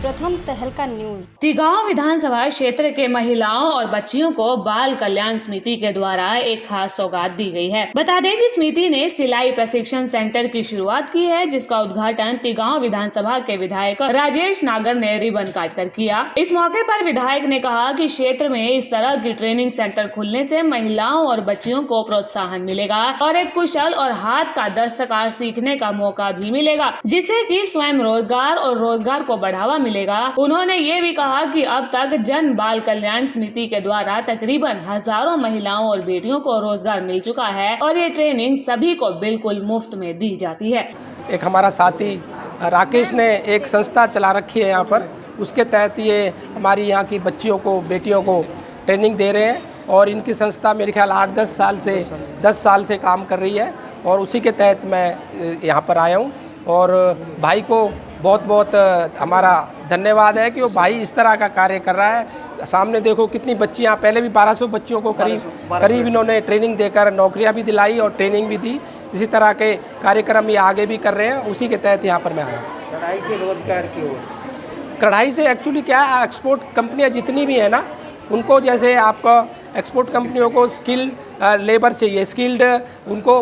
प्रथम तहलका न्यूज। तिगांव विधानसभा क्षेत्र के महिलाओं और बच्चियों को बाल कल्याण समिति के द्वारा एक खास सौगात दी गई है। बता दें कि समिति ने सिलाई प्रशिक्षण सेंटर की शुरुआत की है, जिसका उद्घाटन तिगांव विधानसभा के विधायक राजेश नागर ने रिबन काटकर किया। इस मौके पर विधायक ने कहा कि क्षेत्र में इस तरह की ट्रेनिंग सेंटर खुलने से महिलाओं और बच्चियों को प्रोत्साहन मिलेगा और एक कुशल और हाथ का दस्तकार सीखने का मौका भी मिलेगा, जिससे कि स्वयं रोजगार और रोजगार को बढ़ावा मिलेगा। उन्होंने ये भी कहा कि अब तक जन बाल कल्याण समिति के द्वारा तकरीबन हजारों महिलाओं और बेटियों को रोजगार मिल चुका है और ये ट्रेनिंग सभी को बिल्कुल मुफ्त में दी जाती है। एक हमारा साथी राकेश ने एक संस्था चला रखी है यहाँ पर, उसके तहत ये हमारी यहाँ की बच्चियों को, बेटियों को ट्रेनिंग दे रहे हैं और इनकी संस्था मेरे ख्याल 10 साल से काम कर रही है और उसी के तहत मैं यहाँ पर आया हूँ। और भाई को बहुत बहुत हमारा धन्यवाद है कि वो भाई इस तरह का कार्य कर रहा है। सामने देखो कितनी बच्चियाँ, पहले भी 1200 बच्चियों को करीब इन्होंने ट्रेनिंग देकर नौकरियाँ भी दिलाई और ट्रेनिंग भी दी। इसी तरह के कार्यक्रम ये आगे भी कर रहे हैं, उसी के तहत यहाँ पर मैं आया हूँ। कढ़ाई से रोजगार की ओर, कढ़ाई से एक्चुअली क्या है, एक्सपोर्ट कंपनियाँ जितनी भी है ना, उनको जैसे आपका एक्सपोर्ट कंपनियों को स्किल्ड लेबर चाहिए, स्किल्ड उनको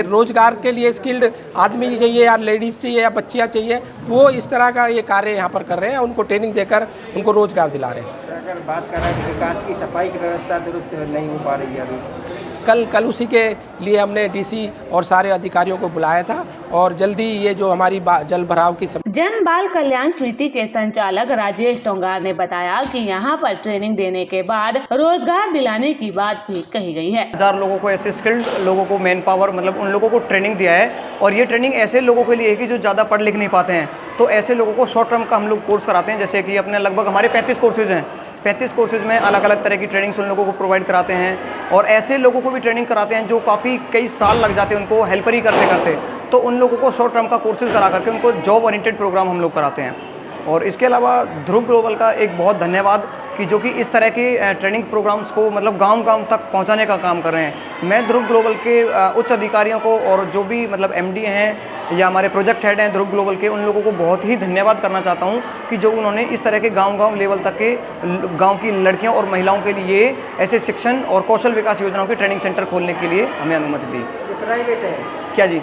रोजगार के लिए स्किल्ड आदमी चाहिए या लेडीज़ चाहिए या बच्चियाँ चाहिए, वो इस तरह का ये कार्य यहाँ पर कर रहे हैं, उनको ट्रेनिंग देकर उनको रोजगार दिला रहे हैं। अगर बात कर रहे हैं विकास की, सफाई की व्यवस्था दुरुस्त नहीं हो पा रही है अभी, कल उसी के लिए हमने डीसी और सारे अधिकारियों को बुलाया था और जल्दी ये जो हमारी जल भराव की जन बाल कल्याण समिति के संचालक राजेश टोंगार ने बताया कि यहाँ पर ट्रेनिंग देने के बाद रोजगार दिलाने की बात भी कही गई है। 1000 लोगों को, ऐसे स्किल्ड लोगों को, मैन पावर मतलब उन लोगों को ट्रेनिंग दिया है और ये ट्रेनिंग ऐसे लोगों के लिए है कि जो ज़्यादा पढ़ लिख नहीं पाते हैं, तो ऐसे लोगों को शॉर्ट टर्म का हम लोग कोर्स कराते हैं। जैसे कि अपने लगभग हमारे 35 कोर्सेज हैं, 35 कोर्सेज में अलग अलग तरह की ट्रेनिंग्स उन लोगों को प्रोवाइड कराते हैं और ऐसे लोगों को भी ट्रेनिंग कराते हैं जो कई साल लग जाते हैं उनको हेल्पर ही करते करते, तो उन लोगों को शॉर्ट टर्म का कोर्सेज करा करके उनको जॉब ओरिएंटेड प्रोग्राम हम लोग कराते हैं। और इसके अलावा ध्रुव ग्लोबल का एक बहुत धन्यवाद कि जो कि इस तरह के ट्रेनिंग प्रोग्राम्स को मतलब गांव-गांव तक पहुंचाने का काम कर रहे हैं। मैं ध्रुव ग्लोबल के उच्च अधिकारियों को और जो भी मतलब एमडी हैं या हमारे प्रोजेक्ट हेड हैं ध्रुव ग्लोबल के, उन लोगों को बहुत ही धन्यवाद करना चाहता हूं कि जो उन्होंने इस तरह के गांव-गांव लेवल तक के गांव की लड़कियों और महिलाओं के लिए ऐसे शिक्षण और कौशल विकास योजनाओं के ट्रेनिंग सेंटर खोलने के लिए हमें अनुमति दी। प्राइवेट है क्या जी?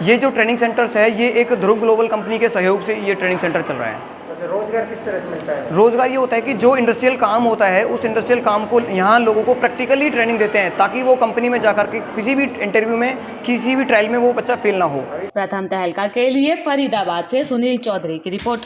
ये जो ट्रेनिंग सेंटर्स है ये एक ध्रुव ग्लोबल कंपनी के सहयोग से ये ट्रेनिंग सेंटर चल रहा है। रोजगार किस तरह से मिलता है? रोजगार ये होता है कि जो इंडस्ट्रियल काम होता है उस इंडस्ट्रियल काम को यहाँ लोगों को प्रैक्टिकली ट्रेनिंग देते हैं ताकि वो कंपनी में जाकर के किसी भी इंटरव्यू में, किसी भी ट्रायल में वो बच्चा फेल ना हो। प्रथम तहलका के लिए फरीदाबाद से सुनील चौधरी की रिपोर्ट।